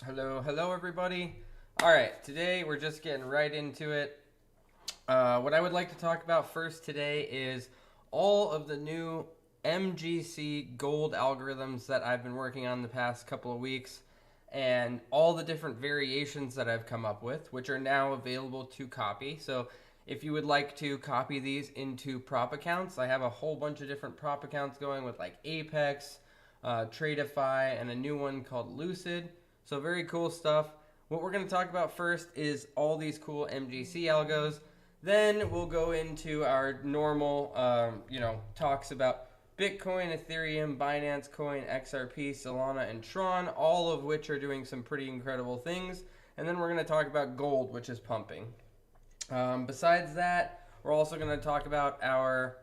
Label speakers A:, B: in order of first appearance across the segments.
A: Hello everybody. All right, today we're just getting right into it. What I would like to talk about first today is all of the new MGC gold algorithms that I've been working on the past couple of weeks and all the different variations that I've come up with, which are now available to copy. So if you would like to copy these into prop accounts, I have a whole bunch of different prop accounts going with like Apex, Tradify, and a new one called Lucid. So very cool stuff. What we're going to talk about first is all these cool MGC algos. Then we'll go into our normal, talks about Bitcoin, Ethereum, Binance Coin, XRP, Solana, and Tron, all of which are doing some pretty incredible things. And then we're going to talk about gold, which is pumping. Besides that, we're also going to talk about our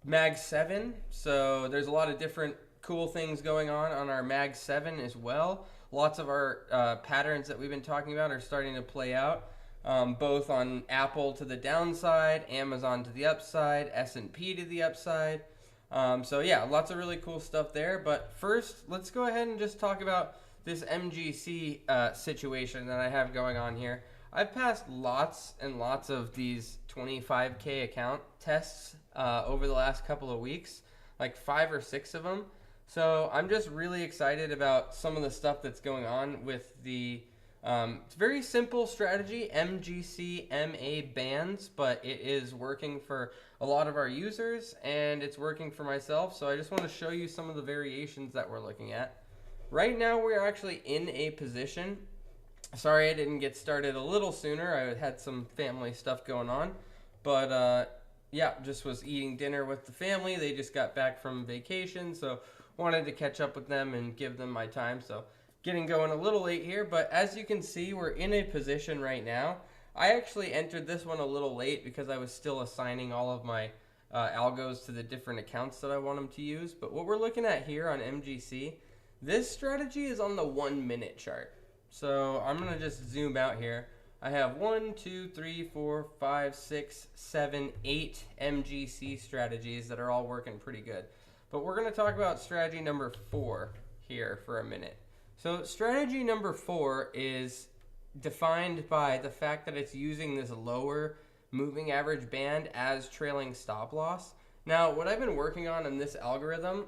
A: Mag 7. So there's a lot of different cool things going on our Mag 7 as well. Lots of our patterns that we've been talking about are starting to play out, both on Apple to the downside, Amazon to the upside, S&P to the upside. So yeah, lots of really cool stuff there. But first, let's go ahead and just talk about this MGC situation that I have going on here. I've passed lots and lots of these 25K account tests over the last couple of weeks, like 5 or 6 of them. So I'm just really excited about some of the stuff that's going on with the it's very simple strategy, MGC MA bands, but it is working for a lot of our users and it's working for myself. So I just want to show you some of the variations that we're looking at. Right now we're actually in a position. Sorry I didn't get started a little sooner. I had some family stuff going on, but yeah, just was eating dinner with the family. They just got back from vacation, so wanted to catch up with them and give them my time. So getting going a little late here, but as you can see, we're in a position right now. I actually entered this one a little late because I was still assigning all of my algos to the different accounts that I want them to use. But what we're looking at here on MGC, this strategy is on the 1 minute chart. So I'm going to just zoom out here. I have 1, 2, 3, 4, 5, 6, 7, 8 MGC strategies that are all working pretty good. But we're going to talk about strategy number 4 here for a minute. So strategy number 4 is defined by the fact that it's using this lower moving average band as trailing stop loss. Now, what I've been working on in this algorithm,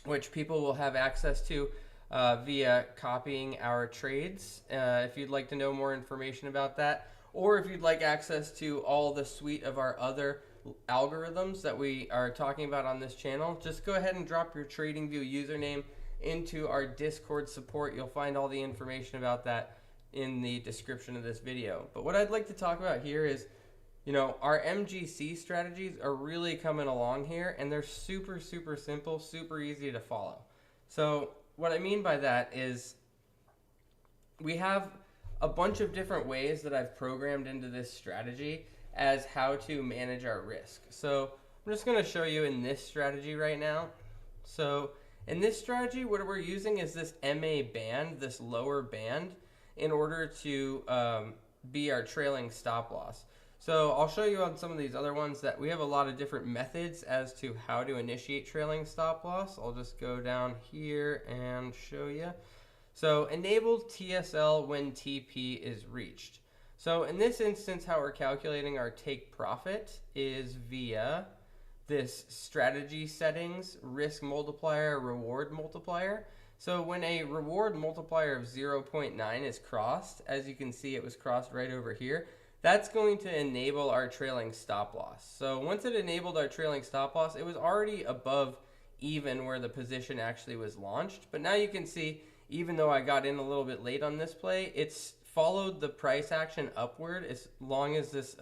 A: which people will have access to via copying our trades, if you'd like to know more information about that, or if you'd like access to all the suite of our other algorithms that we are talking about on this channel, just go ahead and drop your TradingView username into our Discord support. You'll find all the information about that in the description of this video. But what I'd like to talk about here is, our MGC strategies are really coming along here, and they're super, super simple, super easy to follow. So what I mean by that is we have a bunch of different ways that I've programmed into this strategy as how to manage our risk. So I'm just going to show you in this strategy right now. So in this strategy, what we're using is this MA band, this lower band, in order to be our trailing stop loss. So I'll show you on some of these other ones that we have a lot of different methods as to how to initiate trailing stop loss. I'll just go down here and show you. So enable TSL when TP is reached. So in this instance, how we're calculating our take profit is via this strategy settings, risk multiplier, reward multiplier. So when a reward multiplier of 0.9 is crossed, as you can see it was crossed right over here, that's going to enable our trailing stop loss. So once it enabled our trailing stop loss, it was already above even where the position actually was launched. But now you can see, even though I got in a little bit late on this play, it's followed the price action upward as long as this,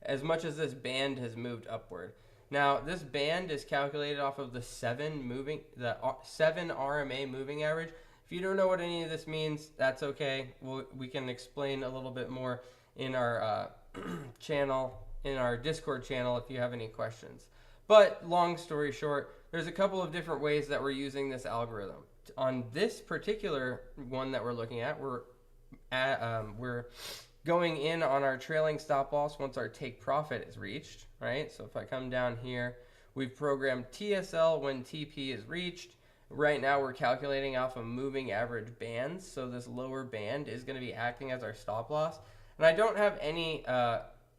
A: as much as this band has moved upward. Now this band is calculated off of the 7 RMA moving average. If you don't know what any of this means, that's okay. We can explain a little bit more in our channel, in our Discord channel, if you have any questions. But long story short, there's a couple of different ways that we're using this algorithm. On this particular one that we're looking at, we're going in on our trailing stop loss once our take profit is reached, right? So if I come down here, we've programmed TSL when TP is reached, Right now we're calculating off of moving average bands, so this lower band is going to be acting as our stop loss. And I don't have any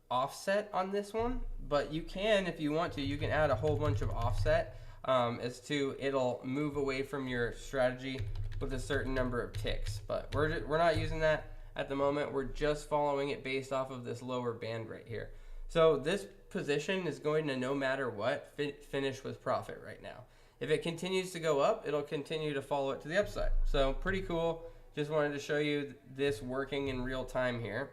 A: offset on this one, but you can, if you want to, you can add a whole bunch of offset as to it'll move away from your strategy with a certain number of ticks. But we're not using that at the moment. We're just following it based off of this lower band right here. So this position is going to, no matter what, finish with profit right now. If it continues to go up, it'll continue to follow it to the upside. So pretty cool. Just wanted to show you this working in real time here.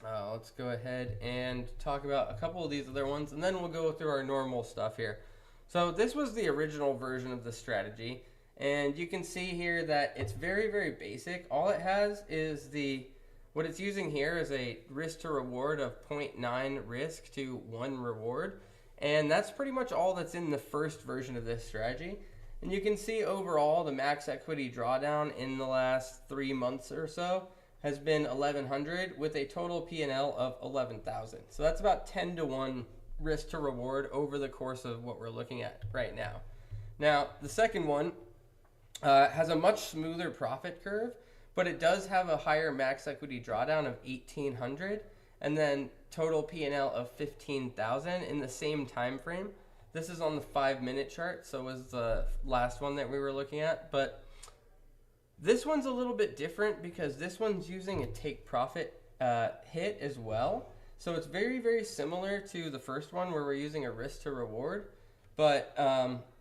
A: Let's go ahead and talk about a couple of these other ones, and then we'll go through our normal stuff here. So this was the original version of the strategy, and you can see here that it's very, very basic. All it has is what it's using here is a risk to reward of 0.9 risk to 1 reward. And that's pretty much all that's in the first version of this strategy. And you can see overall the max equity drawdown in the last 3 months or so has been 1,100 with a total P&L of 11,000. So that's about 10 to 1 risk to reward over the course of what we're looking at right now. Now, the second one has a much smoother profit curve, but it does have a higher max equity drawdown of 1,800 and then total P&L of 15,000 in the same time frame. This is on the 5-minute chart, so was the last one that we were looking at. But this one's a little bit different because this one's using a take profit hit as well. So it's very, very similar to the first one where we're using a risk to reward, but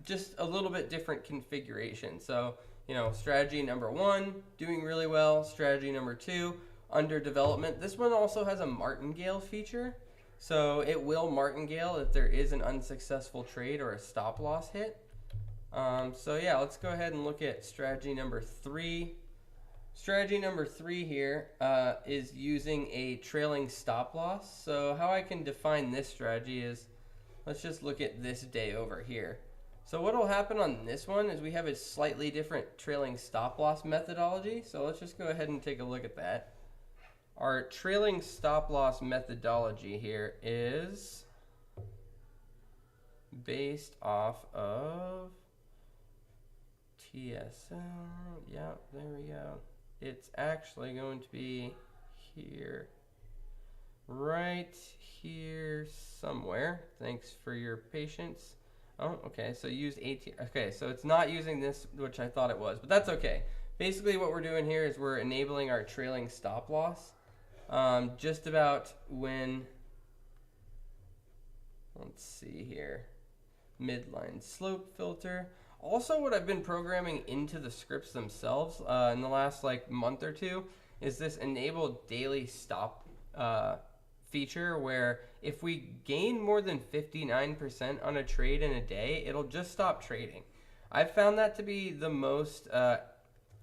A: just a little bit different configuration. So, you know, strategy number 1, doing really well. Strategy number 2, under development. This one also has a martingale feature. So it will martingale if there is an unsuccessful trade or a stop loss hit. So yeah, let's go ahead and look at strategy number 3. Strategy number 3 here is using a trailing stop loss. So how I can define this strategy is, let's just look at this day over here. So what will happen on this one is we have a slightly different trailing stop loss methodology. So let's just go ahead and take a look at that. Our trailing stop loss methodology here is based off of TSL. Yeah, there we go. It's actually going to be here. Right here somewhere. Thanks for your patience. Oh, okay, so use 18. Okay, so it's not using this, which I thought it was, but that's okay. Basically what we're doing here is we're enabling our trailing stop loss. Just about when, let's see here, midline slope filter. Also, what I've been programming into the scripts themselves in the last month or two is this enable daily stop feature, where if we gain more than 59% on a trade in a day, it'll just stop trading. I've found that to be the most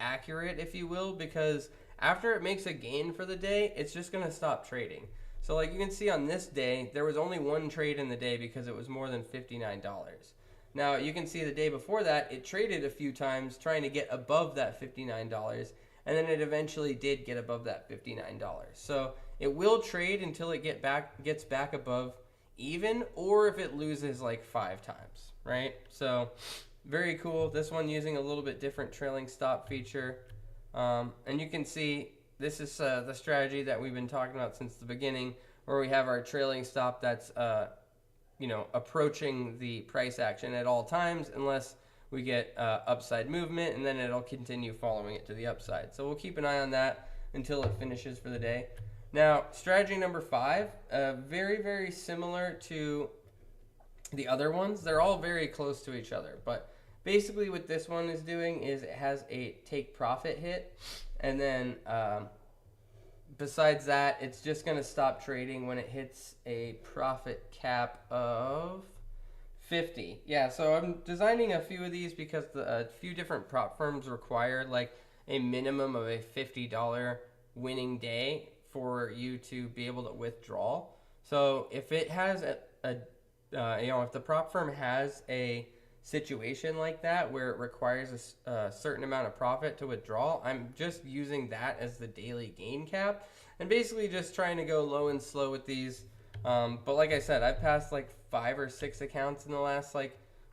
A: accurate, if you will, because after it makes a gain for the day, it's just going to stop trading. So like you can see on this day, there was only one trade in the day because it was more than $59. Now you can see the day before that, it traded a few times trying to get above that $59, and then it eventually did get above that $59. So it will trade until it gets back above even, or if it loses like 5 times, right? So very cool. This one using a little bit different trailing stop feature. And you can see this is the strategy that we've been talking about since the beginning, where we have our trailing stop that's approaching the price action at all times unless we get upside movement, and then it'll continue following it to the upside. So we'll keep an eye on that until it finishes for the day. Now, strategy number 5, very, very similar to the other ones. They're all very close to each other, but basically what this one is doing is it has a take profit hit, and then besides that, it's just going to stop trading when it hits a profit cap of 50. Yeah, so I'm designing a few of these because a few different prop firms require like a minimum of a $50 winning day for you to be able to withdraw. So if it has if the prop firm has a situation like that where it requires a certain amount of profit to withdraw, I'm just using that as the daily gain cap and basically just trying to go low and slow with these. But like I said, I've passed like 5 or 6 accounts in the last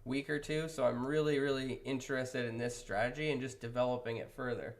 A: week or two. So I'm really interested in this strategy and just developing it further.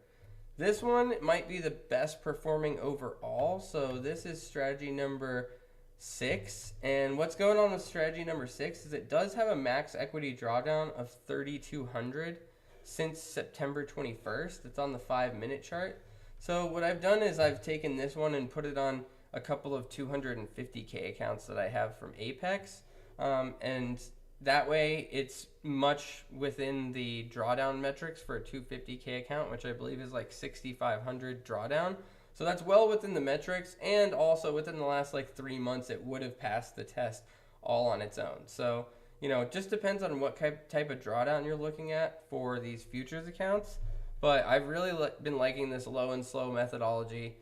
A: This one might be the best performing overall. So this is strategy number 6. And what's going on with strategy number 6 is it does have a max equity drawdown of 3,200 since September 21st. It's on the 5-minute chart. So what I've done is I've taken this one and put it on a couple of 250K accounts that I have from Apex. And that way it's much within the drawdown metrics for a 250K account, which I believe is like 6,500 drawdown. So that's well within the metrics, and also within the last like 3 months it would have passed the test all on its own. So, you know, it just depends on what type of drawdown you're looking at for these futures accounts. But I've really been liking this low and slow methodology,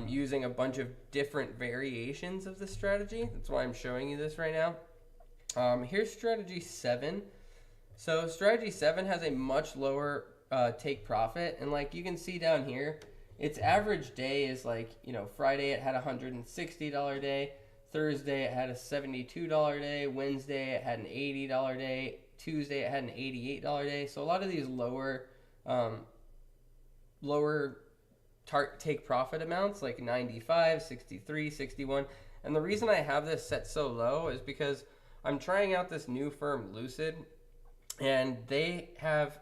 A: using a bunch of different variations of this strategy. That's why I'm showing you this right now. Here's strategy 7. So strategy 7 has a much lower take profit, and like you can see down here, its average day is like, you know, Friday it had a $160 day, Thursday it had a $72 day, Wednesday it had an $80 day, Tuesday it had an $88 day. So a lot of these lower take profit amounts, like 95, 63, 61. And the reason I have this set so low is because I'm trying out this new firm, Lucid, and they have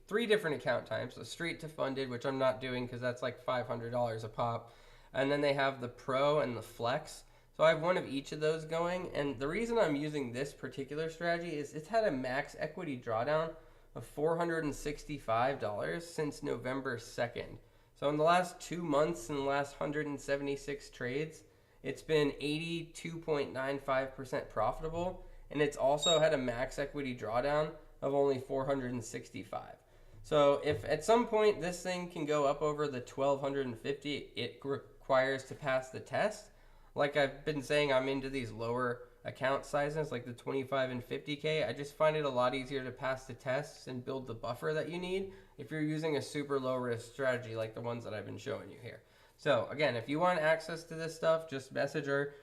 A: three different account types: a straight to funded, which I'm not doing because that's like $500 a pop, and then they have the pro and the flex. So I have one of each of those going, and the reason I'm using this particular strategy is it's had a max equity drawdown of $465 since November 2nd. So in the last 2 months, in the last 176 trades, it's been 82.95% profitable, and it's also had a max equity drawdown of only 465. So if at some point this thing can go up over the 1,250 it requires to pass the test, like I've been saying, I'm into these lower account sizes, like the 25 and 50K. I just find it a lot easier to pass the tests and build the buffer that you need if you're using a super low risk strategy like the ones that I've been showing you here. So again, if you want access to this stuff, just message our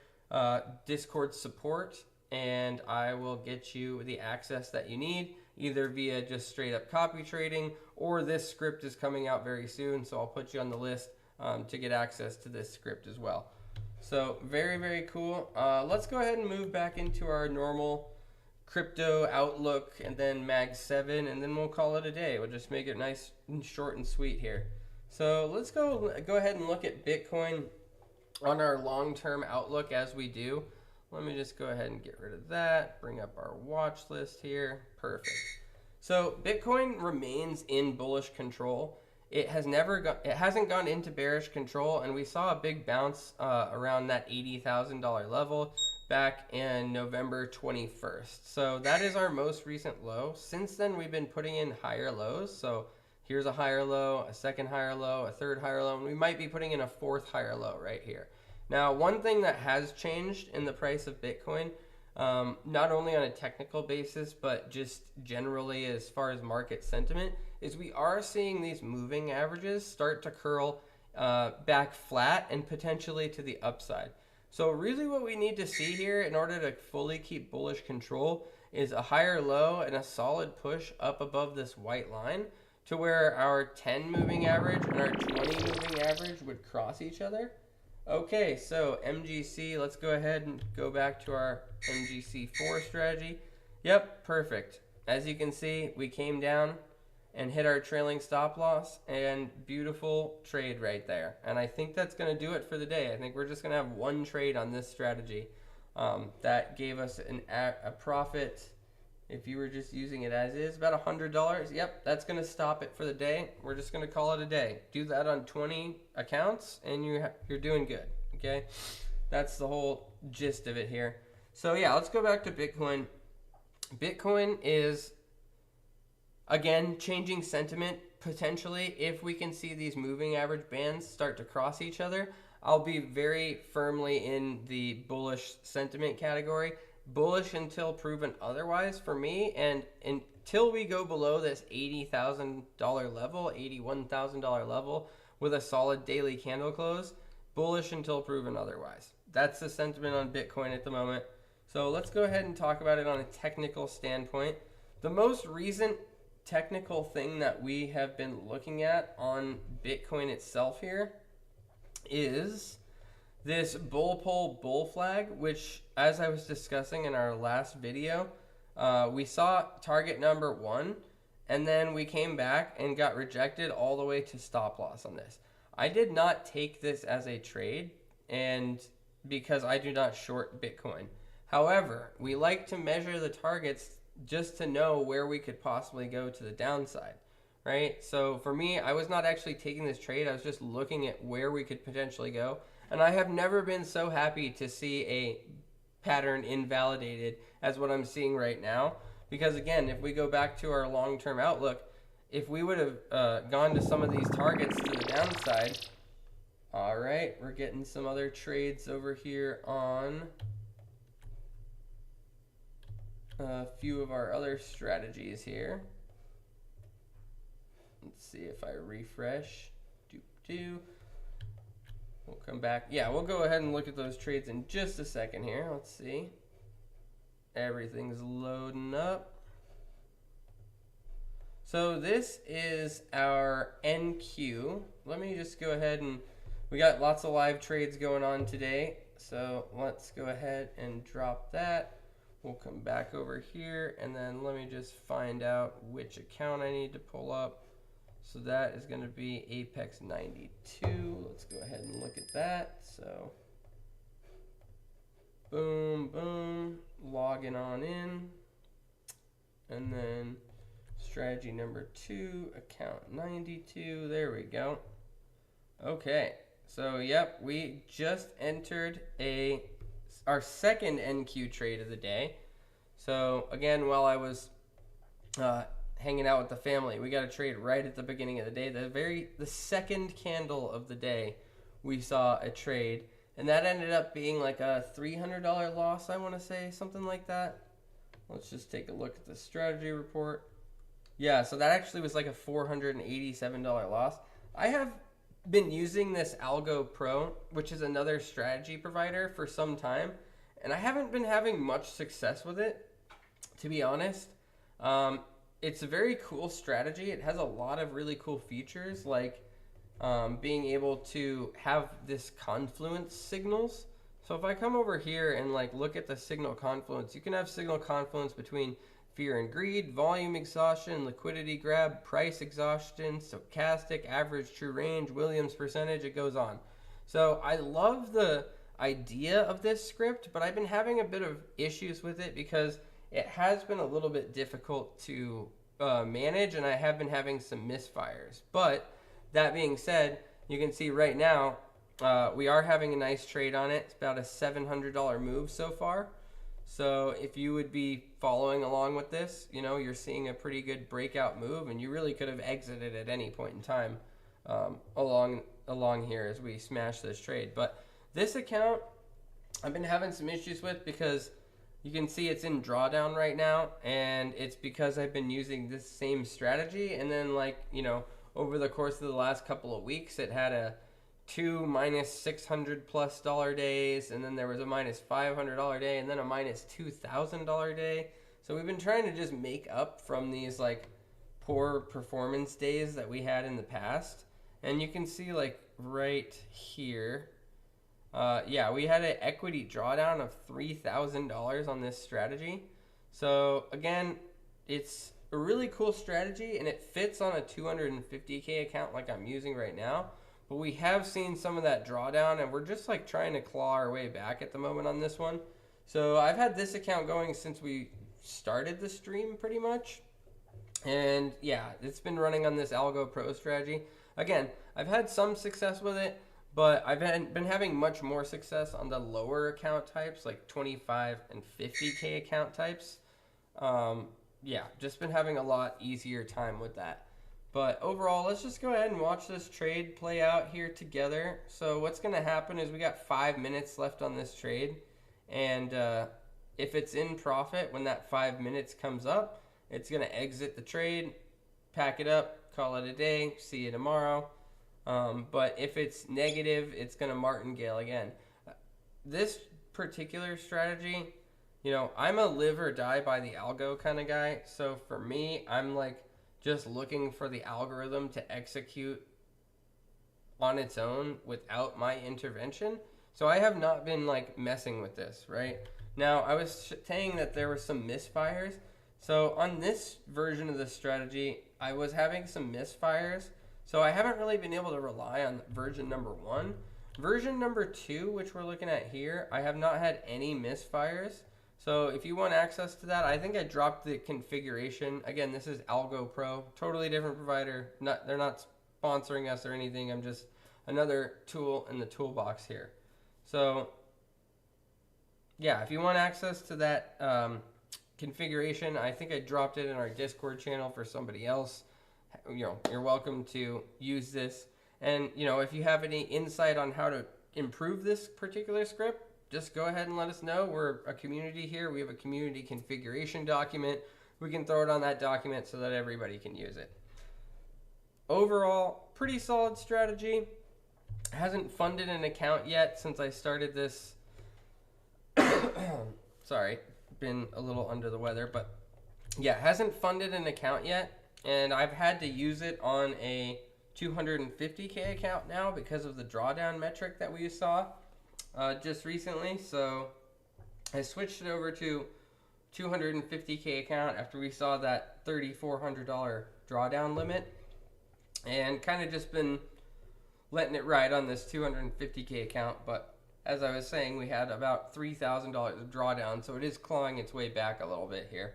A: Discord support and I will get you the access that you need, either via just straight up copy trading, or this script is coming out very soon, so I'll put you on the list to get access to this script as well. So very cool. Let's go ahead and move back into our normal crypto outlook and then mag 7, and then we'll call it a day. We'll just make it nice and short and sweet here. So let's go ahead and look at Bitcoin on our long-term outlook as we do. Let me just go ahead and get rid of that, bring up our watch list here. Perfect. So Bitcoin remains in bullish control. It hasn't gone into bearish control, and we saw a big bounce around that $80,000 level back in November 21st. So that is our most recent low. Since then, we've been putting in higher lows. So here's a higher low, a second higher low, a third higher low, and we might be putting in a fourth higher low right here. Now, one thing that has changed in the price of Bitcoin, not only on a technical basis, but just generally as far as market sentiment, is we are seeing these moving averages start to curl back flat and potentially to the upside. So really what we need to see here in order to fully keep bullish control is a higher low and a solid push up above this white line to where our 10 moving average and our 20 moving average would cross each other. Okay, so MGC, let's go ahead and go back to our MGC4 strategy. Yep, perfect. As you can see, we came down and hit our trailing stop loss, and beautiful trade right there. And I think that's going to do it for the day. I think we're just going to have one trade on this strategy. That gave us a profit, if you were just using it as is, about $100. Yep, that's going to stop it for the day. We're just going to call it a day. Do that on 20 accounts, and you're doing good, okay? That's the whole gist of it here. So yeah, let's go back to Bitcoin. Bitcoin is, again, changing sentiment potentially. If we can see these moving average bands start to cross each other, I'll be very firmly in the bullish sentiment category. Bullish until proven otherwise for me, and until we go below this $80,000 level, $81,000 level with a solid daily candle close, bullish until proven otherwise. That's the sentiment on Bitcoin at the moment. So let's go ahead and talk about it on a technical standpoint. The most recent technical thing that we have been looking at on Bitcoin itself here is this bull pole bull flag, which, as I was discussing in our last video, we saw target number 1, and then we came back and got rejected all the way to stop loss on this. I did not take this as a trade, and because I do not short Bitcoin. However, we like to measure the targets just to know where we could possibly go to the downside, right? So for me, I was not actually taking this trade. I was just looking at where we could potentially go. And I have never been so happy to see a pattern invalidated as what I'm seeing right now. Because again, if we go back to our long-term outlook, if we would have gone to some of these targets to the downside, all right, we're getting some other trades over here on a few of our other strategies here. Let's see if I refresh. We'll come back. Yeah, we'll go ahead and look at those trades in just a second here. Let's see. Everything's loading up. So this is our NQ. Let me just go ahead and we got lots of live trades going on today. So let's go ahead and drop that. We'll come back over here and then let me just find out which account I need to pull up. So that is going to be Apex 92. Let's go ahead and look at that. So boom, boom, logging on in. And then strategy number 2, account 92. There we go. Okay. So yep, we just entered our second NQ trade of the day. So again, while I was hanging out with the family, we got a trade right at the beginning of the day. The second candle of the day, we saw a trade, and that ended up being like a $300 loss, I want to say, something like that. Let's just take a look at the strategy report. Yeah, so that actually was like a $487 loss. I have been using this Algo Pro, which is another strategy provider, for some time, and I haven't been having much success with it, to be honest. It's a very cool strategy. It has a lot of really cool features, like being able to have this confluence signals. So if I come over here and like look at the signal confluence, you can have signal confluence between fear and greed, volume exhaustion, liquidity grab, price exhaustion, stochastic, average true range, Williams percentage, it goes on. So I love the idea of this script, but I've been having a bit of issues with it because it has been a little bit difficult to manage, and I have been having some misfires. But that being said, you can see right now we are having a nice trade on it. It's about a $700 move so far. So if you would be following along with this, you know, you're seeing a pretty good breakout move, and you really could have exited at any point in time along here as we smash this trade. But this account I've been having some issues with because you can see it's in drawdown right now, and it's because I've been using this same strategy, and then, like, you know, over the course of the last couple of weeks, it had a 2 minus $600+ days, and then there was a minus $500 day, and then a minus $2,000 day. So we've been trying to just make up from these like poor performance days that we had in the past. And you can see, like, right here, yeah, we had an equity drawdown of $3,000 on this strategy. So again, it's a really cool strategy, and it fits on a 250K account like I'm using right now. But we have seen some of that drawdown, and we're just like trying to claw our way back at the moment on this one. So I've had this account going since we started the stream pretty much. And yeah, it's been running on this Algo Pro strategy. Again, I've had some success with it, but I've been having much more success on the lower account types, like 25 and 50K account types. Yeah, just been having a lot easier time with that. But overall, let's just go ahead and watch this trade play out here together. So what's going to happen is we got 5 minutes left on this trade. And if it's in profit when that 5 minutes comes up, it's going to exit the trade, pack it up, call it a day, see you tomorrow. But if it's negative, it's going to martingale again. This particular strategy, you know, I'm a live or die by the algo kind of guy. So for me, I'm like just looking for the algorithm to execute on its own without my intervention. So I have not been like messing with this, right? Now, I was saying that there were some misfires. So on this version of the strategy, I was having some misfires. So I haven't really been able to rely on version number 1. Version number 2, which we're looking at here, I have not had any misfires. So if you want access to that, I think I dropped the configuration. Again, this is Algo Pro, totally different provider. They're not sponsoring us or anything. I'm just another tool in the toolbox here. So yeah, if you want access to that configuration, I think I dropped it in our Discord channel for somebody else. You know, you're welcome to use this. And, you know, if you have any insight on how to improve this particular script, just go ahead and let us know. We're a community here. We have a community configuration document. We can throw it on that document so that everybody can use it. Overall, pretty solid strategy. Hasn't funded an account yet since I started this. Sorry, been a little under the weather, but yeah, hasn't funded an account yet. And I've had to use it on a 250K account now because of the drawdown metric that we saw just recently. So I switched it over to 250K account after we saw that $3,400 drawdown limit, and kind of just been letting it ride on this 250K account. But as I was saying, we had about $3,000 of drawdown, so it is clawing its way back a little bit here.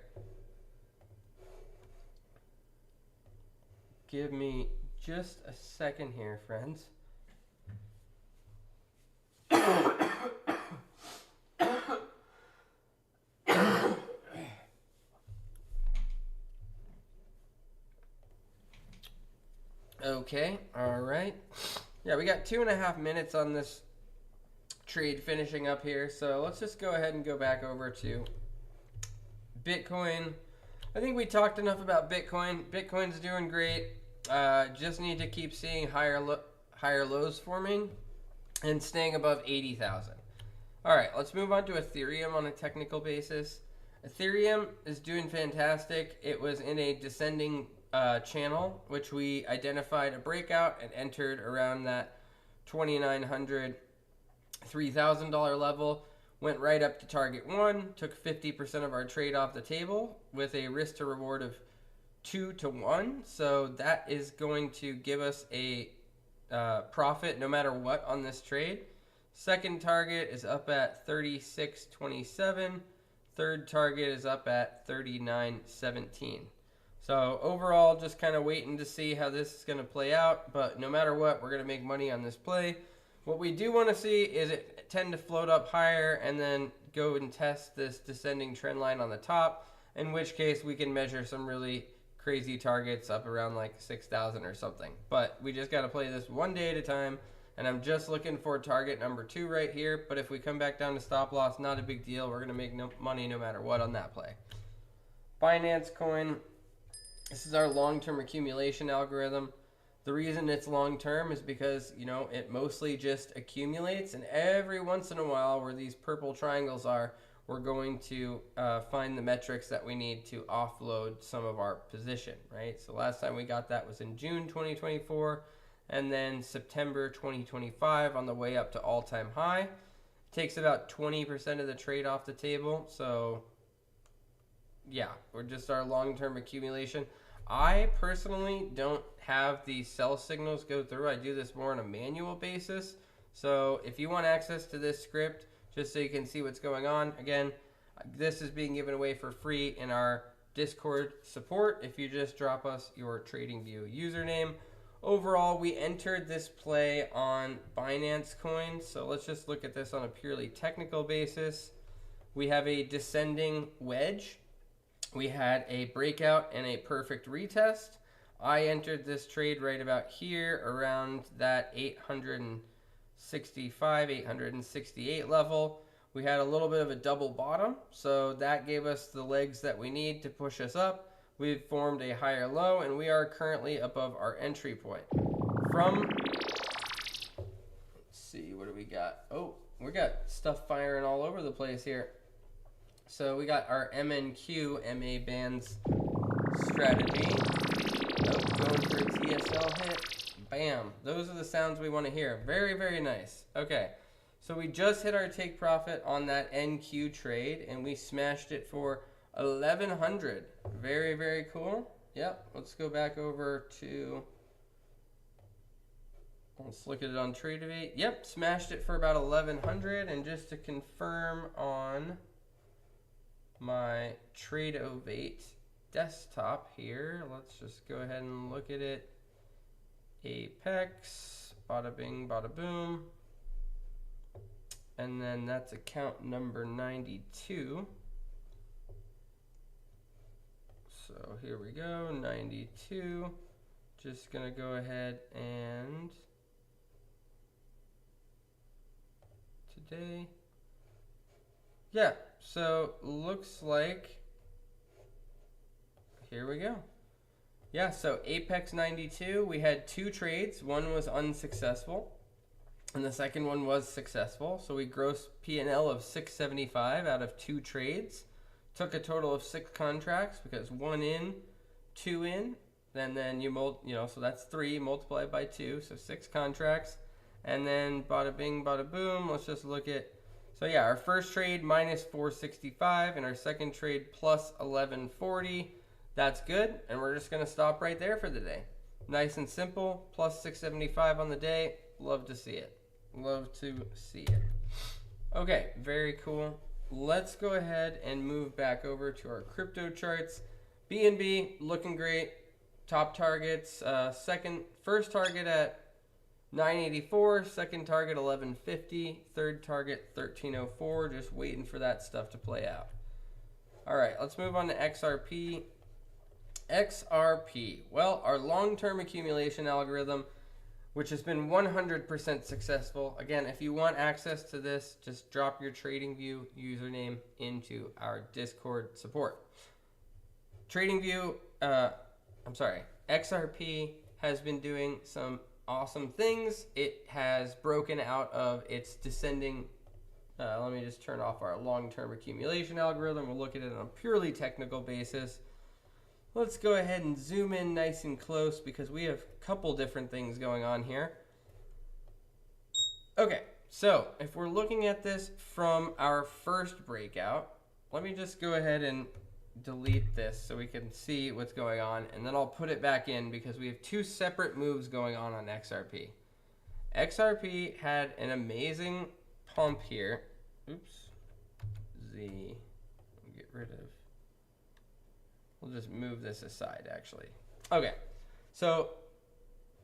A: Give me just a second here, friends. Okay, all right. Yeah, we got 2.5 minutes on this trade finishing up here, so let's just go ahead and go back over to Bitcoin. I think we talked enough about Bitcoin. Bitcoin's doing great. Just need to keep seeing higher lows forming and staying above 80,000. All right, let's move on to Ethereum on a technical basis. Ethereum is doing fantastic. It was in a descending channel, which we identified a breakout and entered around that $2,900, $3,000 level. Went right up to target 1, took 50% of our trade off the table with a risk to reward of 2 to 1. So that is going to give us a profit no matter what on this trade. Second target is up at 36.27. Third target is up at 39.17. So overall, just kind of waiting to see how this is going to play out. But no matter what, we're going to make money on this play. What we do want to see is it tend to float up higher and then go and test this descending trend line on the top, in which case we can measure some really crazy targets up around like 6,000 or something. But we just got to play this one day at a time, and I'm just looking for target number 2 right here. But if we come back down to stop loss, not a big deal. We're going to make money no matter what on that play. Binance Coin. This is our long-term accumulation algorithm. The reason it's long-term is because, you know, it mostly just accumulates, and every once in a while where these purple triangles are, we're going to find the metrics that we need to offload some of our position, right? So last time we got that was in June 2024, and then September 2025 on the way up to all-time high. It takes about 20% of the trade off the table, so yeah, we're just our long-term accumulation. I personally don't have the sell signals go through. I do this more on a manual basis. So if you want access to this script, just so you can see what's going on, again, this is being given away for free in our Discord support if you just drop us your TradingView username. Overall, we entered this play on Binance Coin. So let's just look at this on a purely technical basis. We have a descending wedge. We had a breakout and a perfect retest. I entered this trade right about here around that 865, 868 level. We had a little bit of a double bottom, so that gave us the legs that we need to push us up. We've formed a higher low, and we are currently above our entry point. Let's see, what do we got? Oh, we got stuff firing all over the place here. So we got our MNQ MA bands strategy. Oh, going for a TSL hit. Bam. Those are the sounds we want to hear. Very, very nice. Okay. So we just hit our take profit on that NQ trade, and we smashed it for 1100. Very, very cool. Yep. Let's go back over to, let's look at it on TradeInview. Yep. Smashed it for about 1100. And just to confirm on my TradeInview desktop here, let's just go ahead and look at it. Apex, bada bing, bada boom. And then that's account number 92. So here we go, 92. Just gonna go ahead and today. Yeah, so looks like, here we go. Yeah, so Apex 92, we had 2 trades. One was unsuccessful, and the second one was successful. So we grossed P&L of 675 out of 2 trades. Took a total of 6 contracts because 1 in, 2 in, and then so that's 3 multiplied by 2, so 6 contracts. And then bada bing, bada boom. Let's just look at, so yeah, our first trade minus 465 and our second trade plus 1140. That's good, and we're just going to stop right there for the day. Nice and simple, plus 675 on the day. Love to see it. Love to see it. Okay, very cool. Let's go ahead and move back over to our crypto charts. BNB looking great. Top targets, first target at 984, second target 1150, third target 1304. Just waiting for that stuff to play out. All right, let's move on to XRP. XRP, well, our long-term accumulation algorithm, which has been 100% successful. Again, if you want access to this, just drop your TradingView username into our Discord support. XRP has been doing some awesome things. It has broken out of its descending, let me just turn off our long-term accumulation algorithm. We'll look at it on a purely technical basis. Let's go ahead and zoom in nice and close because we have a couple different things going on here. Okay, so if we're looking at this from our first breakout, let me just go ahead and delete this so we can see what's going on, and then I'll put it back in because we have 2 separate moves going on XRP. XRP had an amazing pump here. Oops. Get rid of. We'll just move this aside, actually. Okay, so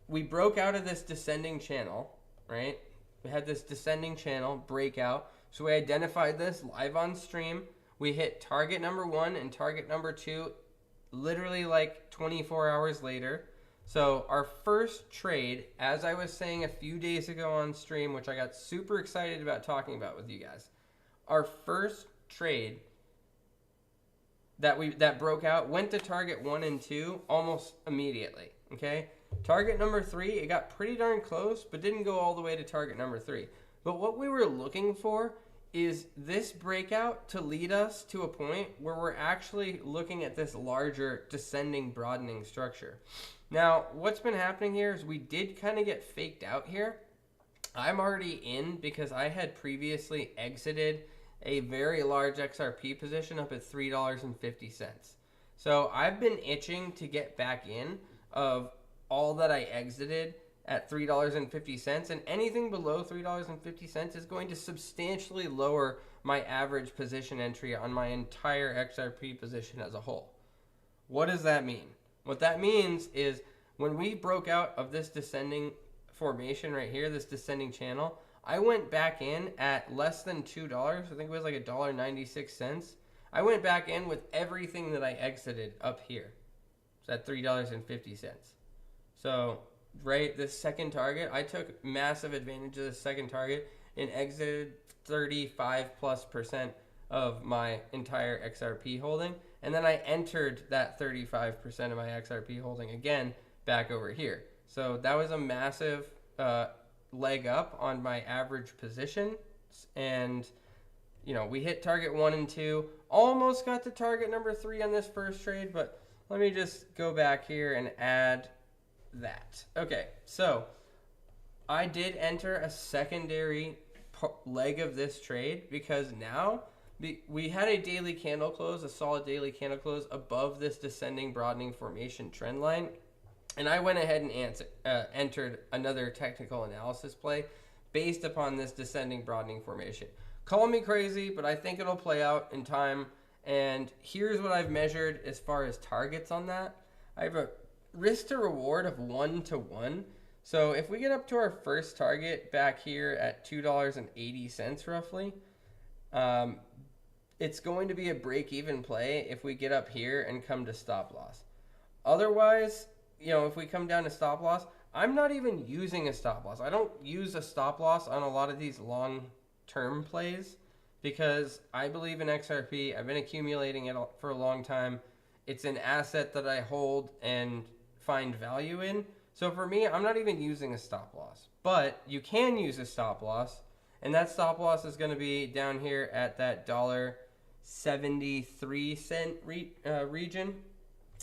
A: we broke out of this descending channel, right? We had this descending channel breakout. So we identified this live on stream. We hit target number 1 and target number 2 literally like 24 hours later. So our first trade, as I was saying a few days ago on stream, which I got super excited about talking about with you guys, our first trade that broke out went to target 1 and 2 almost immediately. Okay, target number 3, it got pretty darn close, but didn't go all the way to target number 3. But what we were looking for is this breakout to lead us to a point where we're actually looking at this larger descending broadening structure. Now, what's been happening here is we did kind of get faked out here. I'm already in because I had previously exited a very large XRP position up at $3.50. So I've been itching to get back in of all that I exited at $3.50, and anything below $3.50 is going to substantially lower my average position entry on my entire XRP position as a whole. What does that mean? What that means is when we broke out of this descending formation right here, this descending channel, I went back in at less than $2. I think it was like $1.96. I went back in with everything that I exited up here. So at $3.50. So, right, this second target, I took massive advantage of this second target and exited 35+% of my entire XRP holding. And then I entered that 35% of my XRP holding again back over here. So that was a massive leg up on my average position, and you know, we hit target 1 and 2, almost got to target number 3 on this first trade, but let me just go back here and add that. Okay, so I did enter a secondary leg of this trade because now we had a daily candle close, a solid daily candle close above this descending broadening formation trend line. And I went ahead and entered another technical analysis play based upon this descending broadening formation. Call me crazy, but I think it'll play out in time. And here's what I've measured as far as targets on that. I have a risk to reward of 1 to 1. So if we get up to our first target back here at $2.80 roughly, it's going to be a break-even play if we get up here and come to stop loss. Otherwise, you know, if we come down to stop loss, I'm not even using a stop loss. I don't use a stop loss on a lot of these long-term plays because I believe in XRP. I've been accumulating it for a long time. It's an asset that I hold and find value in. So for me, I'm not even using a stop loss. But you can use a stop loss, and that stop loss is going to be down here at that $1.73 region.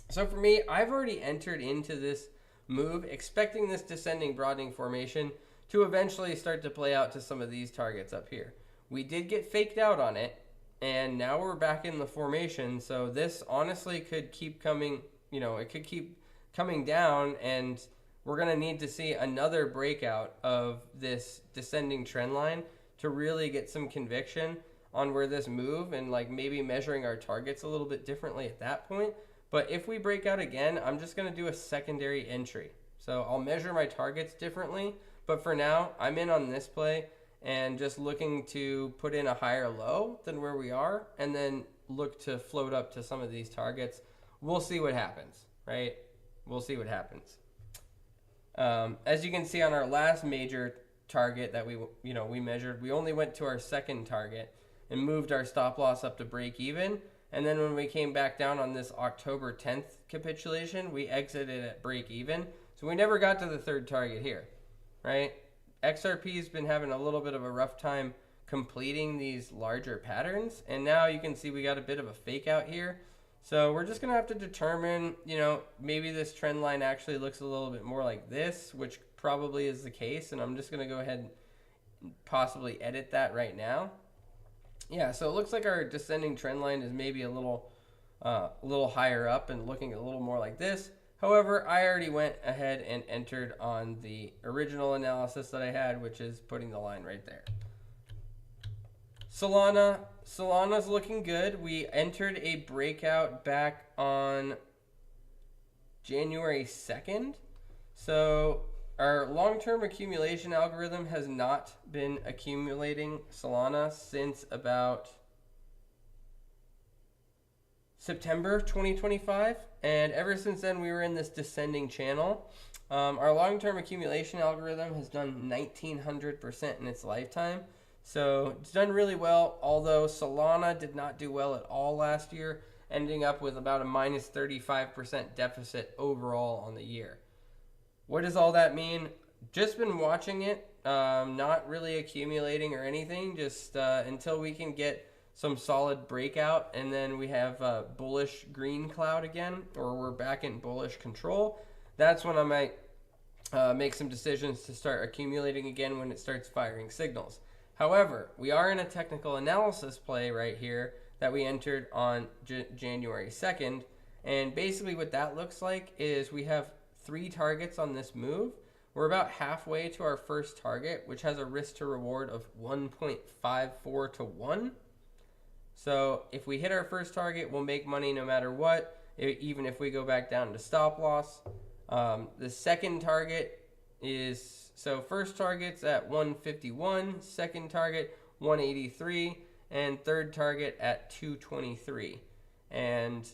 A: So for me, I've already entered into this move expecting this descending broadening formation to eventually start to play out to some of these targets up here. We did get faked out on it, and now we're back in the formation. So this honestly could keep coming, you know, it could keep coming down, and we're going to need to see another breakout of this descending trend line to really get some conviction on where this move and like maybe measuring our targets a little bit differently at that point. But if we break out again, I'm just going to do a secondary entry. So I'll measure my targets differently. But for now, I'm in on this play and just looking to put in a higher low than where we are and then look to float up to some of these targets. We'll see what happens, right? We'll see what happens. As you can see on our last major target that we measured, we only went to our second target and moved our stop loss up to break even. And then when we came back down on this October 10th capitulation, we exited at break even. So we never got to the third target here, right? XRP has been having a little bit of a rough time completing these larger patterns. And now you can see we got a bit of a fake out here. So we're just going to have to determine, you know, maybe this trend line actually looks a little bit more like this, which probably is the case. And I'm just going to go ahead and possibly edit that right now. Yeah, so it looks like our descending trend line is maybe a little higher up and looking a little more like this. However, I already went ahead and entered on the original analysis that I had, which is putting the line right there. Solana's looking good. We entered a breakout back on January 2nd. So our long-term accumulation algorithm has not been accumulating Solana since about September 2025. And ever since then, we were in this descending channel. Our long-term accumulation algorithm has done 1900% in its lifetime. So it's done really well, although Solana did not do well at all last year, ending up with about a minus 35% deficit overall on the year. What does all that mean? Just been watching it, not really accumulating or anything, just until we can get some solid breakout, and then we have a bullish green cloud again, or we're back in bullish control. That's when I might make some decisions to start accumulating again when it starts firing signals. However, we are in a technical analysis play right here that we entered on January 2nd, and basically what that looks like is we have 3 targets on this move. We're about halfway to our first target, which has a risk to reward of 1.54 to 1. So if we hit our first target, we'll make money no matter what, even if we go back down to stop loss. The second target is, so first target's at 151, second target 183, and third target at 223. And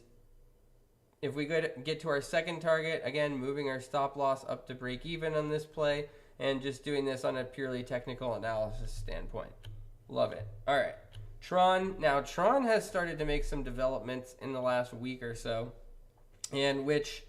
A: if we get to our second target, again, moving our stop loss up to break even on this play, and just doing this on a purely technical analysis standpoint. Love it. All right. Tron. Now, Tron has started to make some developments in the last week or so, in which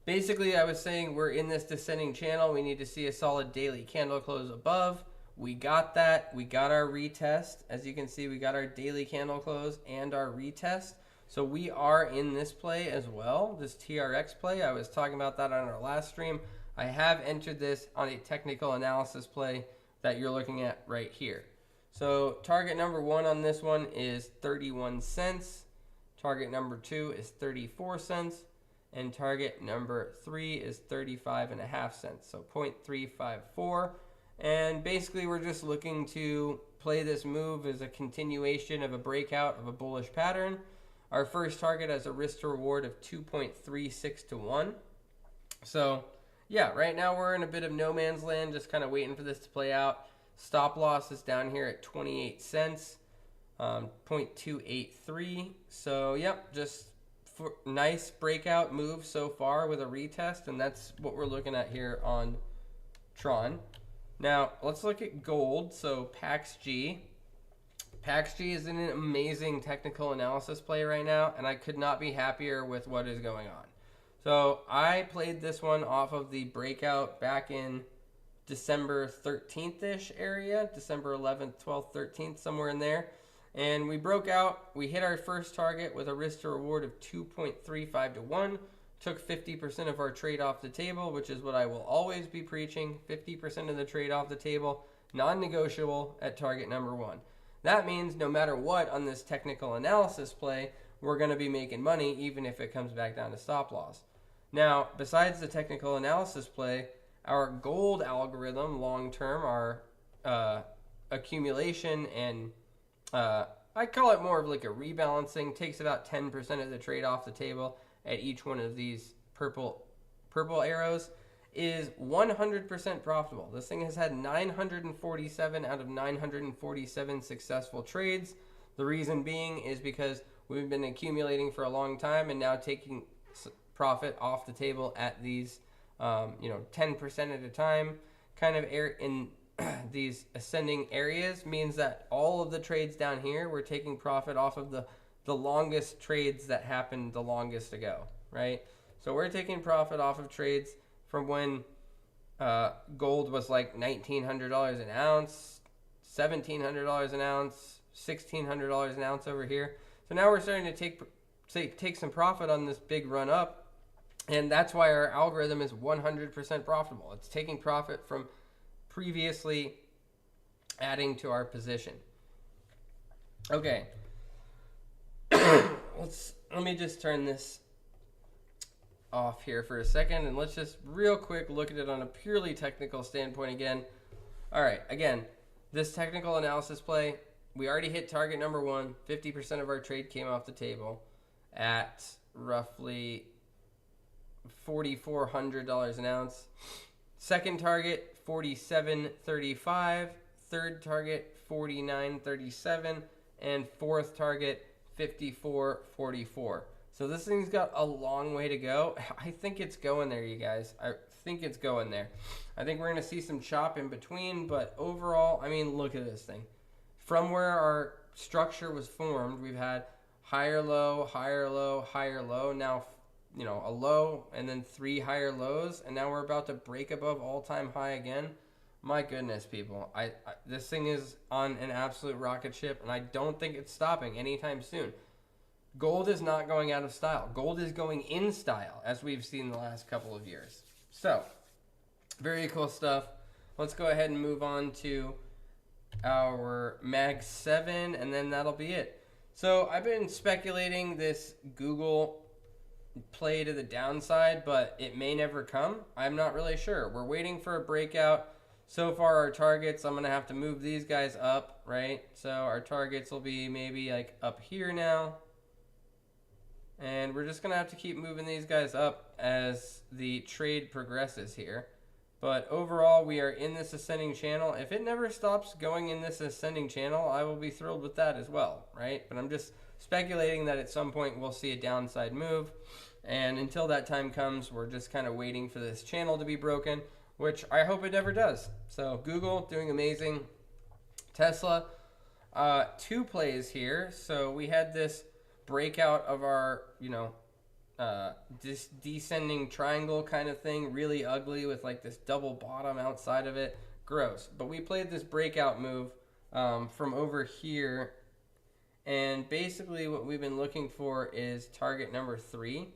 A: basically I was saying we're in this descending channel. We need to see a solid daily candle close above. We got that. We got our retest. As you can see, we got our daily candle close and our retest. So we are in this play as well, this TRX play. I was talking about that on our last stream. I have entered this on a technical analysis play that you're looking at right here. So target number 1 on this one is 31 cents. Target number 2 is 34 cents. And target number 3 is 35.5 cents. So 0.354. And basically we're just looking to play this move as a continuation of a breakout of a bullish pattern. Our first target has a risk to reward of 2.36 to 1. So yeah, right now we're in a bit of no man's land, just kind of waiting for this to play out. Stop loss is down here at 28 cents, 0.283. So yep, just nice breakout move so far with a retest, and that's what we're looking at here on Tron. Now let's look at gold. So PAXG. PAXG is in an amazing technical analysis play right now, and I could not be happier with what is going on. So I played this one off of the breakout back in December 13th-ish area, December 11th, 12th, 13th, somewhere in there. And we broke out. We hit our first target with a risk to reward of 2.35 to 1. Took 50% of our trade off the table, which is what I will always be preaching. 50% of the trade off the table, non-negotiable at target number 1. That means no matter what on this technical analysis play, we're going to be making money even if it comes back down to stop loss. Now, besides the technical analysis play, our gold algorithm long-term, our accumulation and I call it more of like a rebalancing, takes about 10% of the trade off the table at each one of these purple arrows, is 100% profitable. This thing has had 947 out of 947 successful trades. The reason being is because we've been accumulating for a long time and now taking profit off the table at these 10% at a time kind of in these ascending areas, means that all of the trades down here, we're taking profit off of the longest trades that happened the longest ago, right? So we're taking profit off of trades from when gold was like $1,900 an ounce, $1,700 an ounce, $1,600 an ounce over here. So now we're starting to take some profit on this big run up, and that's why our algorithm is 100% profitable. It's taking profit from previously adding to our position. Okay. Let me just turn this off here for a second, and let's just real quick look at it on a purely technical standpoint again. All right, again, this technical analysis play, we already hit target number 1. 50% of our trade came off the table at roughly $4,400 an ounce. Second target, $47.35. Third target, $49.37. And fourth target, $54.44. So this thing's got a long way to go. I think it's going there, you guys. I think it's going there. I think we're going to see some chop in between, but overall, I mean, look at this thing. From where our structure was formed, we've had higher low, higher low, higher low. Now, a low and then 3 higher lows, and now we're about to break above all-time high again. My goodness, people. This thing is on an absolute rocket ship, and I don't think it's stopping anytime soon. Gold is not going out of style. Gold is going in style, as we've seen the last couple of years. So, very cool stuff. Let's go ahead and move on to our Mag 7, and then that'll be it. So, I've been speculating this Google play to the downside, but it may never come. I'm not really sure. We're waiting for a breakout. So far, our targets, I'm going to have to move these guys up, right? So, our targets will be maybe like up here now. And we're just going to have to keep moving these guys up as the trade progresses here. But overall, we are in this ascending channel. If it never stops going in this ascending channel, I will be thrilled with that as well, right? But I'm just speculating that at some point we'll see a downside move. And until that time comes, we're just kind of waiting for this channel to be broken, which I hope it never does. So Google doing amazing. Tesla, 2 plays here. So we had this breakout of our, this descending triangle kind of thing, really ugly with like this double bottom outside of it. gross. But we played this breakout move from over here, and basically what we've been looking for is target number 3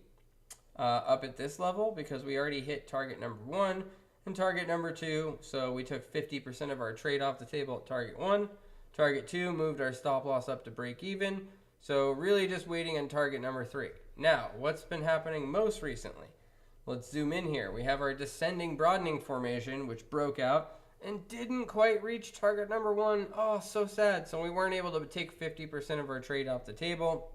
A: up at this level, because we already hit target number 1 and target number 2. So we took 50% of our trade off the table at target 1. Target 2 moved our stop loss up to break even. So really just waiting on target number 3. Now, what's been happening most recently? Let's zoom in here. We have our descending broadening formation, which broke out and didn't quite reach target number 1. Oh, so sad. So we weren't able to take 50% of our trade off the table.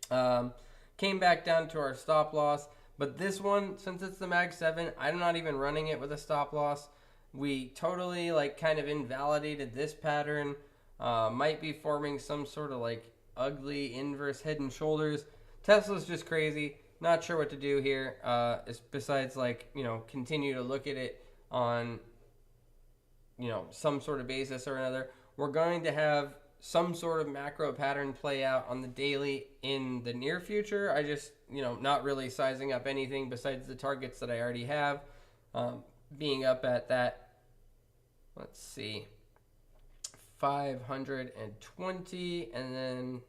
A: Came back down to our stop loss. But this one, since it's the Mag 7, I'm not even running it with a stop loss. We totally like kind of invalidated this pattern. Might be forming some sort of like ugly inverse head and shoulders. Tesla's just crazy. Not sure what to do here. Besides like, you know, continue to look at it on, you know, some sort of basis or another. We're going to have some sort of macro pattern play out on the daily in the near future. I just, you know, not really sizing up anything besides the targets that I already have, being up at that, let's see, 520 and then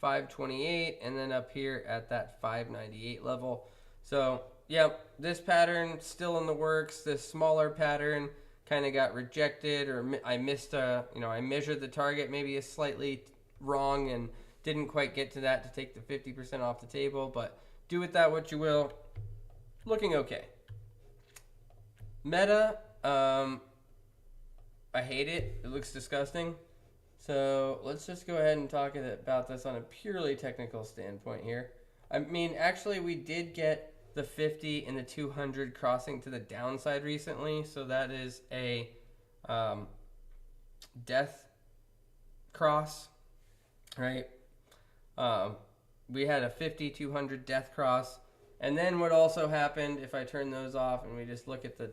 A: 528, and then up here at that 598 level. So yeah, this pattern still in the works. This smaller pattern kind of got rejected, or I missed you know, I measured the target maybe a slightly wrong and didn't quite get to that to take the 50% off the table, but do with that what you will. Looking okay. Meta, I hate it. It looks disgusting. So let's just go ahead and talk about this on a purely technical standpoint here. I mean, actually, we did get the 50 and the 200 crossing to the downside recently. So that is a death cross, right? We had a 50, 200 death cross. And then what also happened, if I turn those off and we just look at the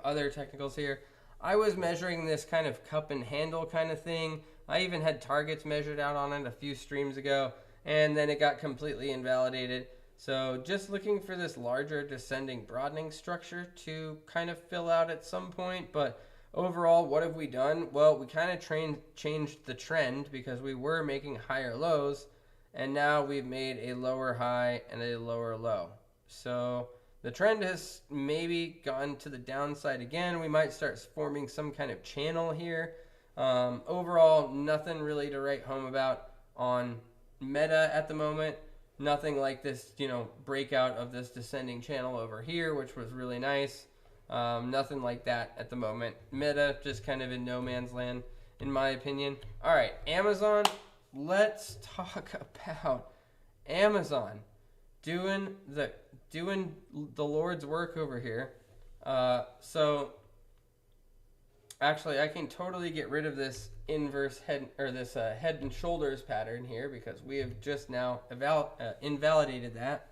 A: other technicals here, I was measuring this kind of cup and handle kind of thing. I even had targets measured out on it a few streams ago, and then it got completely invalidated. So just looking for this larger descending broadening structure to kind of fill out at some point. But overall, what have we done? Well, we kind of changed the trend, because we were making higher lows, and now we've made a lower high and a lower low. So the trend has maybe gone to the downside again. We might start forming some kind of channel here. Overall, nothing really to write home about on Meta at the moment. Nothing like this, you know, breakout of this descending channel over here, which was really nice. Nothing like that at the moment. Meta just kind of in no man's land, in my opinion. All right, Amazon. Let's talk about Amazon doing the Lord's work over here. So actually, I can totally get rid of this inverse head, or this head and shoulders pattern here, because we have just now invalidated that.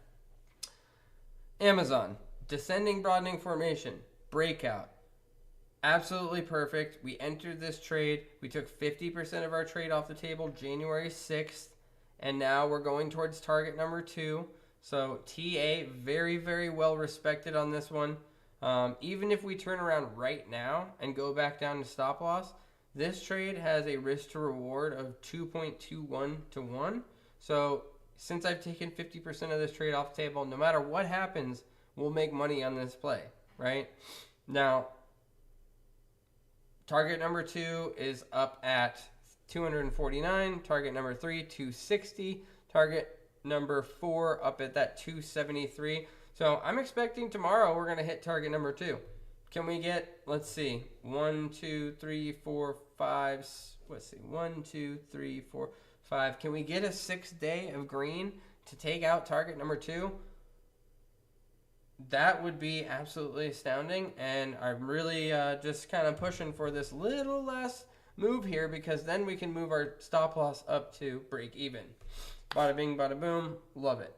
A: Amazon, descending broadening formation, breakout. Absolutely perfect. We entered this trade. We took 50% of our trade off the table January 6th, and now we're going towards target number 2. So TA, very, very well respected on this one. Even if we turn around right now and go back down to stop loss, this trade has a risk to reward of 2.21 to 1. So since I've taken 50% of this trade off the table, no matter what happens, we'll make money on this play, right? Now, target number 2 is up at 249. Target number 3, 260. Target number 4 up at that 273. So I'm expecting tomorrow we're going to hit target number 2. Can we get, let's see, 1, 2, 3, 4, 5, let's see, 1, 2, 3, 4, 5. Can we get a 6th day of green to take out target number 2? That would be absolutely astounding, and I'm really just kind of pushing for this little less move here, because then we can move our stop loss up to break even. Bada bing, bada boom. Love it.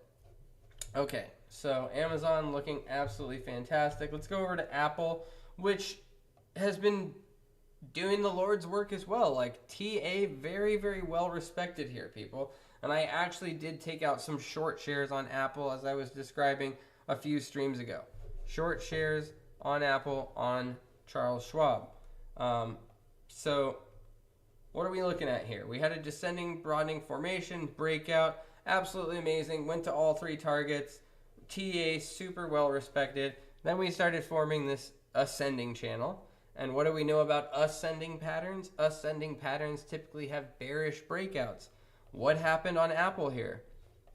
A: Okay, so Amazon looking absolutely fantastic. Let's go over to Apple, which has been doing the Lord's work as well. Like TA, very, very well respected here, people. And I actually did take out some short shares on Apple, as I was describing a few streams ago. Short shares on Apple on Charles Schwab. So what are we looking at here? We had a descending broadening formation, breakout, absolutely amazing, went to all three targets, TA super well respected. Then we started forming this ascending channel. And what do we know about ascending patterns? Ascending patterns typically have bearish breakouts. What happened on Apple here?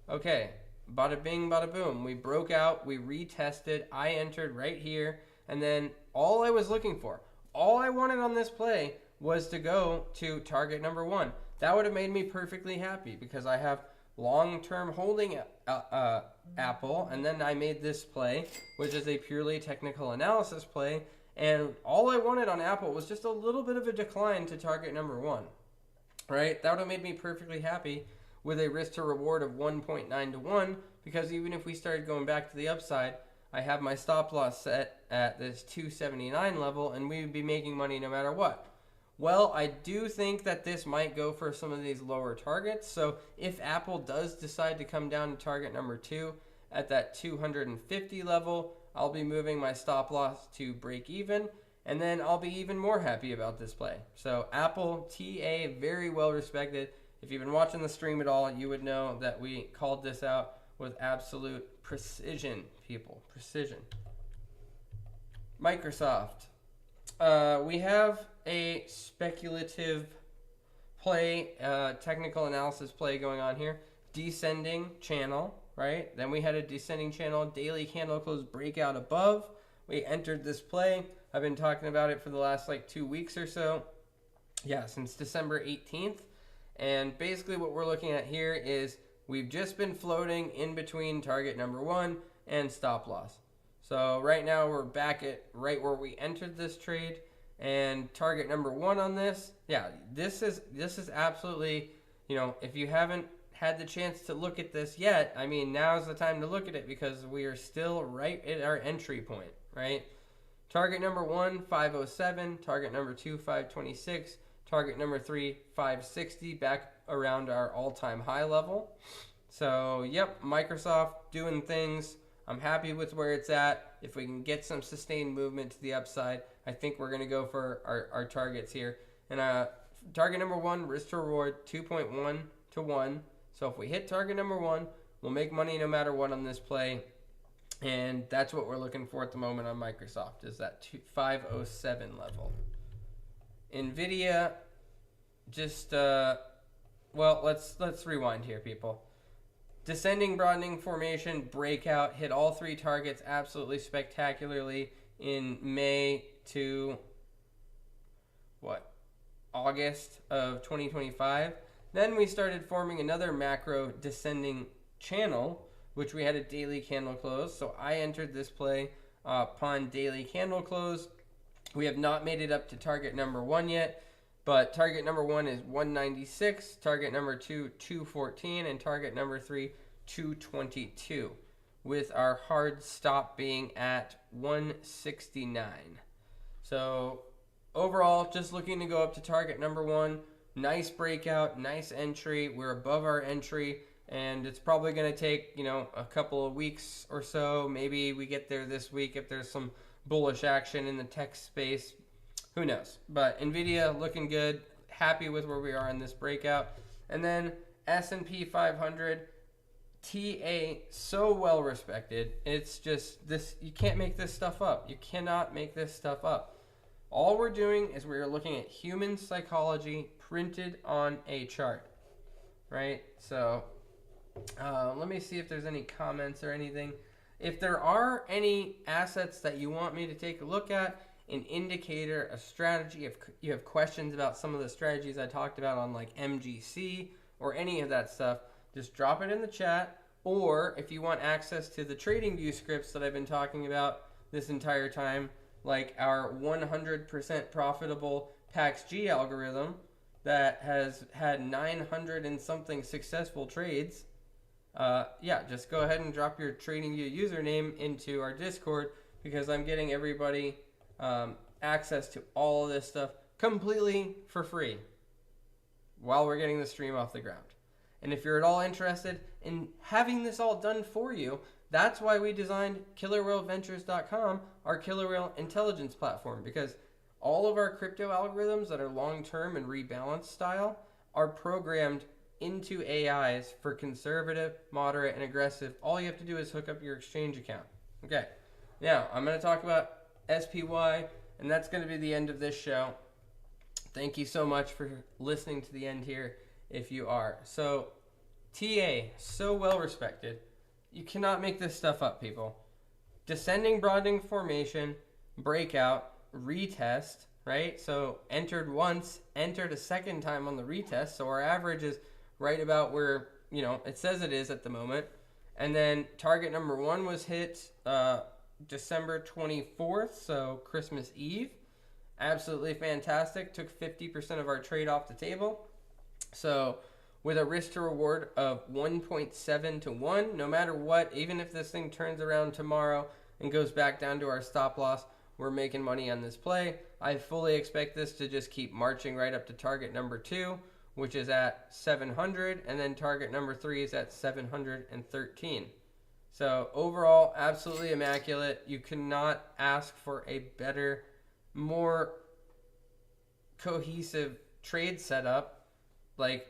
A: Okay, bada bing, bada boom. We broke out, we retested, I entered right here, and then all I was looking for, all I wanted on this play was to go to target number 1. That would have made me perfectly happy because I have long-term holding Apple, and then I made this play, which is a purely technical analysis play, and all I wanted on Apple was just a little bit of a decline to target number 1, right? That would have made me perfectly happy with a risk to reward of 1.9 to 1, because even if we started going back to the upside, I have my stop loss set at this 279 level, and we would be making money no matter what. Well, I do think that this might go for some of these lower targets. So if Apple does decide to come down to target number 2 at that 250 level, I'll be moving my stop loss to break even, and then I'll be even more happy about this play. So Apple, TA, very well respected. If you've been watching the stream at all, you would know that we called this out with absolute precision, people. Precision. Microsoft. We have a speculative play, technical analysis play going on here. Descending channel, right? Then we had a descending channel, daily candle close breakout above. We entered this play. I've been talking about it for the last like 2 weeks or so. Yeah, since December 18th. And basically what we're looking at here is we've just been floating in between target number 1 and stop loss. So right now we're back at right where we entered this trade, and target number 1 on this. Yeah, this is absolutely, you know, if you haven't had the chance to look at this yet, I mean, now's the time to look at it because we are still right at our entry point, right? Target number 1, 507, target number 2, 526, target number 3, 560, back around our all-time high level. So, yep, Microsoft doing things. I'm happy with where it's at. If we can get some sustained movement to the upside, I think we're going to go for our targets here. And target number 1, risk to reward, 2.1 to 1. So if we hit target number 1, we'll make money no matter what on this play. And that's what we're looking for at the moment on Microsoft, is that 507 level. NVIDIA, just, well, let's rewind here, people. Descending broadening formation, breakout, hit all 3 targets absolutely spectacularly in May to, August of 2025. Then we started forming another macro descending channel, which we had a daily candle close. So I entered this play upon daily candle close. We have not made it up to target number 1 yet, but target number 1 is 196, target number 2, 214, and target number 3, 222, with our hard stop being at 169. So overall, just looking to go up to target number 1. Nice breakout, nice entry. We're above our entry, and it's probably going to take, you know, a couple of weeks or so. Maybe we get there this week if there's some bullish action in the tech space. Who knows? But NVIDIA looking good. Happy with where we are in this breakout. And then S&P 500, TA, so well respected. It's just this, you can't make this stuff up. You cannot make this stuff up. All we're doing is we're looking at human psychology printed on a chart, right? So let me see if there's any comments or anything. If there are any assets that you want me to take a look at, an indicator, a strategy, if you have questions about some of the strategies I talked about on like MGC or any of that stuff, just drop it in the chat. Or if you want access to the TradingView scripts that I've been talking about this entire time, like our 100% profitable PAX-G algorithm that has had 900 and something successful trades, yeah, just go ahead and drop your TradingView username into our Discord, because I'm getting everybody access to all of this stuff completely for free while we're getting the stream off the ground. And if you're at all interested in having this all done for you, that's why we designed KillerWhaleVentures.com, our Killer Whale intelligence platform, because All of our crypto algorithms that are long-term and rebalanced style are programmed into AIs for conservative, moderate, and aggressive. All you have to do is hook up your exchange account. Okay, now I'm going to talk about SPY, and that's going to be the end of this show. Thank you so much for listening to the end here, if you are. So, TA, so well respected. You cannot make this stuff up, people. Descending broadening formation, breakout, retest, right? So entered once, entered a second time on the retest. So our average is right about where, it says it is at the moment. And then target number 1 was hit December 24th, so Christmas Eve. Absolutely fantastic. Took 50% of our trade off the table. So with a risk to reward of 1.7 to 1, no matter what, even if this thing turns around tomorrow and goes back down to our stop loss, we're making money on this play. I fully expect this to just keep marching right up to target number 2, which is at 700, and then target number 3 is at 713. So overall, absolutely immaculate. You cannot ask for a better, more cohesive trade setup. Like,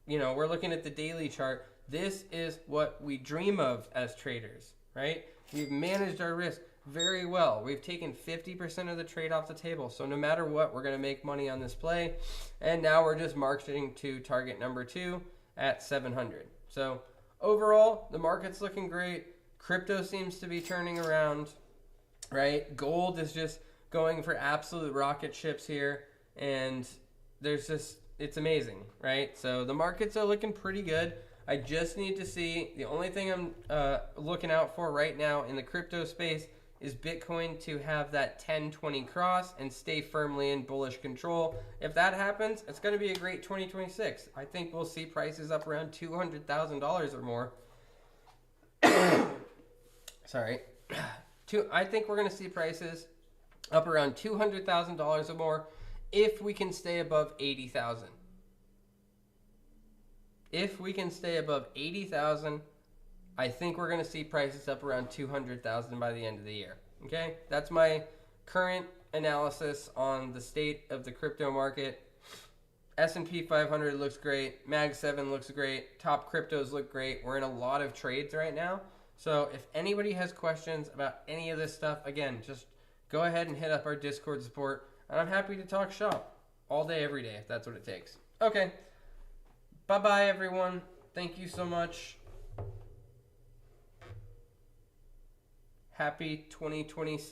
A: we're looking at the daily chart. This is what we dream of as traders, right? We've managed our risk very well. We've taken 50% of the trade off the table. So no matter what, we're going to make money on this play. And now we're just marching to target number 2 at 700. So overall, the market's looking great. Crypto seems to be turning around, right? Gold is just going for absolute rocket ships here. And it's amazing, right? So the markets are looking pretty good. I just need to see, the only thing I'm looking out for right now in the crypto space is Bitcoin to have that 1020 cross and stay firmly in bullish control. If that happens, it's going to be a great 2026. I think we'll see prices up around $200,000 or more. Sorry. I think we're going to see prices up around $200,000 or more if we can stay above 80,000. If we can stay above 80,000, I think we're going to see prices up around 200,000 by the end of the year. Okay? That's my current analysis on the state of the crypto market. S&P 500 looks great. Mag 7 looks great. Top cryptos look great. We're in a lot of trades right now. So if anybody has questions about any of this stuff, again, just go ahead and hit up our Discord support. And I'm happy to talk shop all day, every day, if that's what it takes. Okay. Bye-bye, everyone. Thank you so much. Happy 2026.